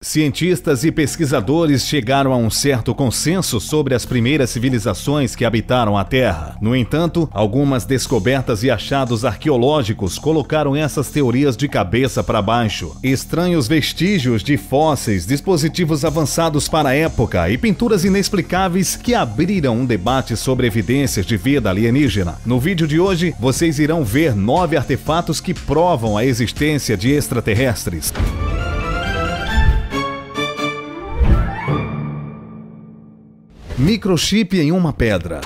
Cientistas e pesquisadores chegaram a um certo consenso sobre as primeiras civilizações que habitaram a Terra. No entanto, algumas descobertas e achados arqueológicos colocaram essas teorias de cabeça para baixo. Estranhos vestígios de fósseis, dispositivos avançados para a época e pinturas inexplicáveis que abriram um debate sobre evidências de vida alienígena. No vídeo de hoje, vocês irão ver 9 artefatos que provam a existência de extraterrestres. Microchip em uma pedra.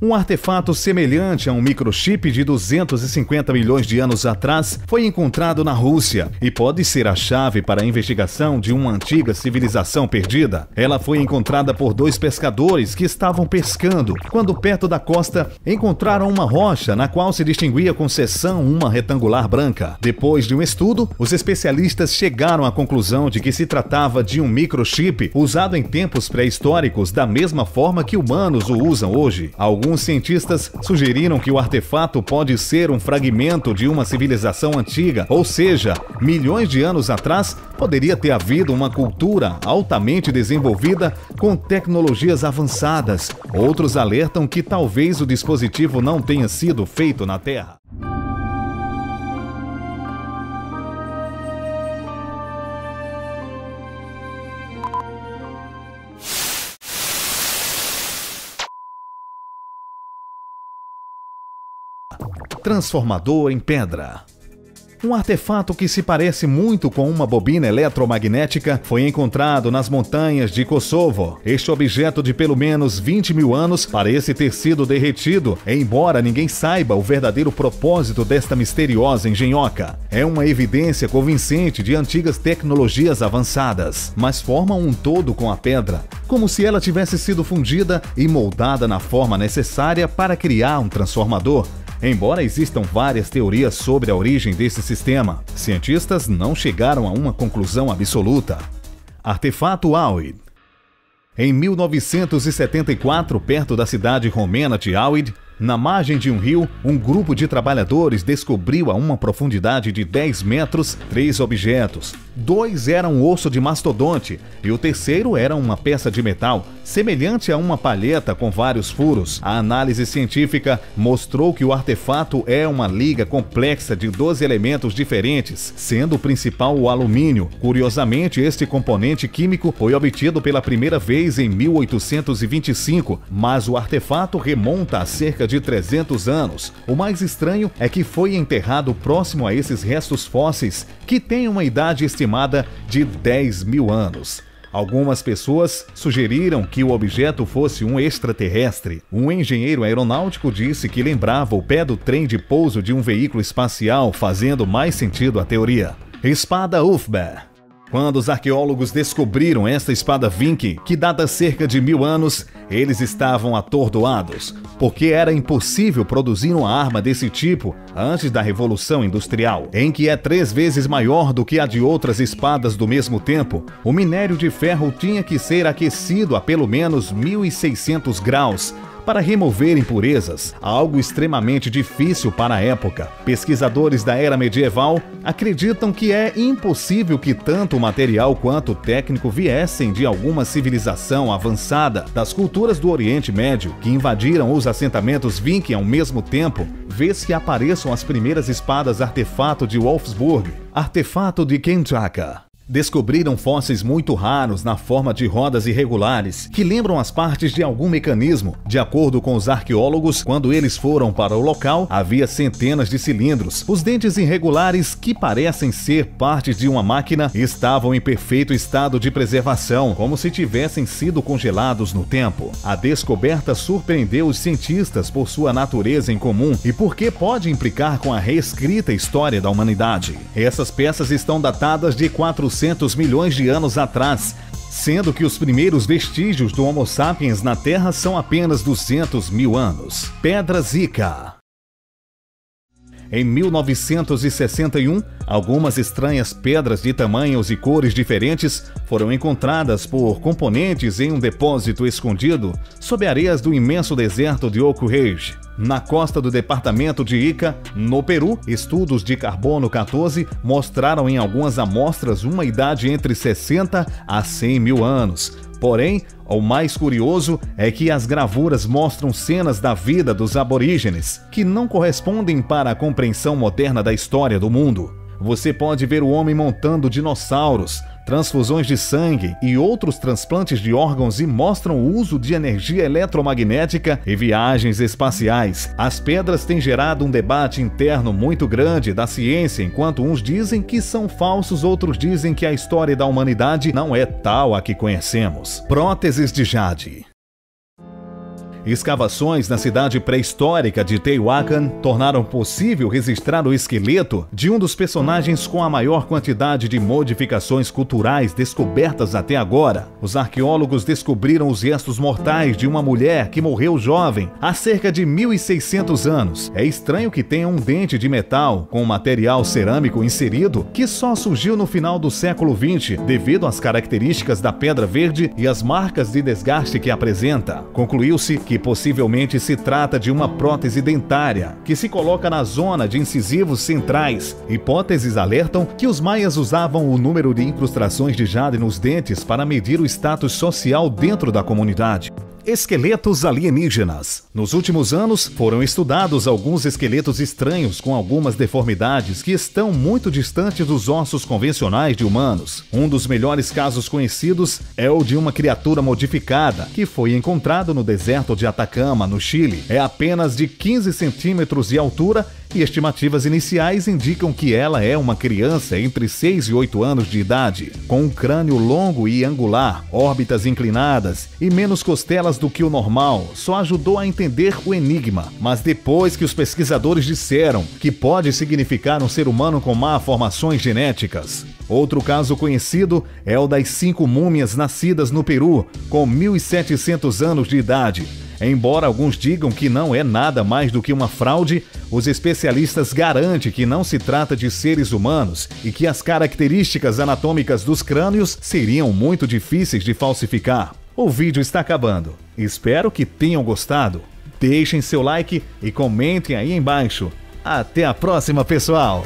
Um artefato semelhante a um microchip de 250 milhões de anos atrás foi encontrado na Rússia e pode ser a chave para a investigação de uma antiga civilização perdida. Ela foi encontrada por 2 pescadores que estavam pescando quando, perto da costa, encontraram uma rocha na qual se distinguia com seção uma retangular branca. Depois de um estudo, os especialistas chegaram à conclusão de que se tratava de um microchip usado em tempos pré-históricos da mesma forma que humanos o usam hoje. Alguns cientistas sugeriram que o artefato pode ser um fragmento de uma civilização antiga, ou seja, milhões de anos atrás poderia ter havido uma cultura altamente desenvolvida com tecnologias avançadas. Outros alertam que talvez o dispositivo não tenha sido feito na Terra. Transformador em pedra. Um artefato que se parece muito com uma bobina eletromagnética foi encontrado nas montanhas de Kosovo. Este objeto de pelo menos 20 mil anos parece ter sido derretido, embora ninguém saiba o verdadeiro propósito desta misteriosa engenhoca. É uma evidência convincente de antigas tecnologias avançadas, mas formam um todo com a pedra, como se ela tivesse sido fundida e moldada na forma necessária para criar um transformador. Embora existam várias teorias sobre a origem desse sistema, cientistas não chegaram a uma conclusão absoluta. Artefato Auid. Em 1974, perto da cidade romena de Auid, na margem de um rio, um grupo de trabalhadores descobriu a uma profundidade de 10 metros 3 objetos. 2 eram osso de mastodonte e o terceiro era uma peça de metal, semelhante a uma palheta com vários furos. A análise científica mostrou que o artefato é uma liga complexa de 12 elementos diferentes, sendo o principal o alumínio. Curiosamente, este componente químico foi obtido pela primeira vez em 1825, mas o artefato remonta a cerca de 300 anos. O mais estranho é que foi enterrado próximo a esses restos fósseis, que têm uma idade estimada de 10 mil anos. Algumas pessoas sugeriram que o objeto fosse um extraterrestre. Um engenheiro aeronáutico disse que lembrava o pé do trem de pouso de um veículo espacial, fazendo mais sentido à teoria. Espada Ulfber. Quando os arqueólogos descobriram esta espada Viking, que data cerca de 1000 anos, eles estavam atordoados, porque era impossível produzir uma arma desse tipo antes da Revolução Industrial, em que é 3 vezes maior do que a de outras espadas do mesmo tempo. O minério de ferro tinha que ser aquecido a pelo menos 1600 graus, para remover impurezas, algo extremamente difícil para a época. Pesquisadores da era medieval acreditam que é impossível que tanto o material quanto o técnico viessem de alguma civilização avançada. Das culturas do Oriente Médio, que invadiram os assentamentos Viking ao mesmo tempo, vê-se que apareçam as primeiras espadas artefato de Wolfsburg, artefato de Kentucky. Descobriram fósseis muito raros na forma de rodas irregulares, que lembram as partes de algum mecanismo. De acordo com os arqueólogos, quando eles foram para o local, havia centenas de cilindros. Os dentes irregulares, que parecem ser partes de uma máquina, estavam em perfeito estado de preservação, como se tivessem sido congelados no tempo. A descoberta surpreendeu os cientistas por sua natureza incomum e porque pode implicar com a reescrita história da humanidade. Essas peças estão datadas de 400 milhões de anos atrás, sendo que os primeiros vestígios do Homo sapiens na Terra são apenas 200 mil anos. Pedra Zika. Em 1961, algumas estranhas pedras de tamanhos e cores diferentes foram encontradas por componentes em um depósito escondido sob areias do imenso deserto de Oak Ridge, na costa do departamento de Ica, no Peru. Estudos de carbono 14 mostraram em algumas amostras uma idade entre 60 a 100 mil anos. Porém, o mais curioso é que as gravuras mostram cenas da vida dos aborígenes que não correspondem para a compreensão moderna da história do mundo. Você pode ver o homem montando dinossauros, transfusões de sangue e outros transplantes de órgãos e mostram o uso de energia eletromagnética e viagens espaciais. As pedras têm gerado um debate interno muito grande da ciência, enquanto uns dizem que são falsos, outros dizem que a história da humanidade não é tal a que conhecemos. Próteses de jade. Escavações na cidade pré-histórica de Tehuacan tornaram possível registrar o esqueleto de um dos personagens com a maior quantidade de modificações culturais descobertas até agora. Os arqueólogos descobriram os restos mortais de uma mulher que morreu jovem há cerca de 1.600 anos. É estranho que tenha um dente de metal com material cerâmico inserido que só surgiu no final do século XX devido às características da pedra verde e as marcas de desgaste que apresenta. Concluiu-se que possivelmente se trata de uma prótese dentária que se coloca na zona de incisivos centrais. Hipóteses alertam que os maias usavam o número de incrustações de jade nos dentes para medir o status social dentro da comunidade. Esqueletos alienígenas. Nos últimos anos, foram estudados alguns esqueletos estranhos com algumas deformidades que estão muito distantes dos ossos convencionais de humanos. Um dos melhores casos conhecidos é o de uma criatura modificada que foi encontrado no deserto de Atacama, no Chile. É apenas de 15 centímetros de altura e estimativas iniciais indicam que ela é uma criança entre 6 e 8 anos de idade, com um crânio longo e angular, órbitas inclinadas e menos costelas do que o normal. Só ajudou a entender o enigma, mas depois que os pesquisadores disseram que pode significar um ser humano com malformações genéticas. Outro caso conhecido é o das 5 múmias nascidas no Peru, com 1.700 anos de idade. Embora alguns digam que não é nada mais do que uma fraude, os especialistas garantem que não se trata de seres humanos e que as características anatômicas dos crânios seriam muito difíceis de falsificar. O vídeo está acabando. Espero que tenham gostado. Deixem seu like e comentem aí embaixo. Até a próxima, pessoal!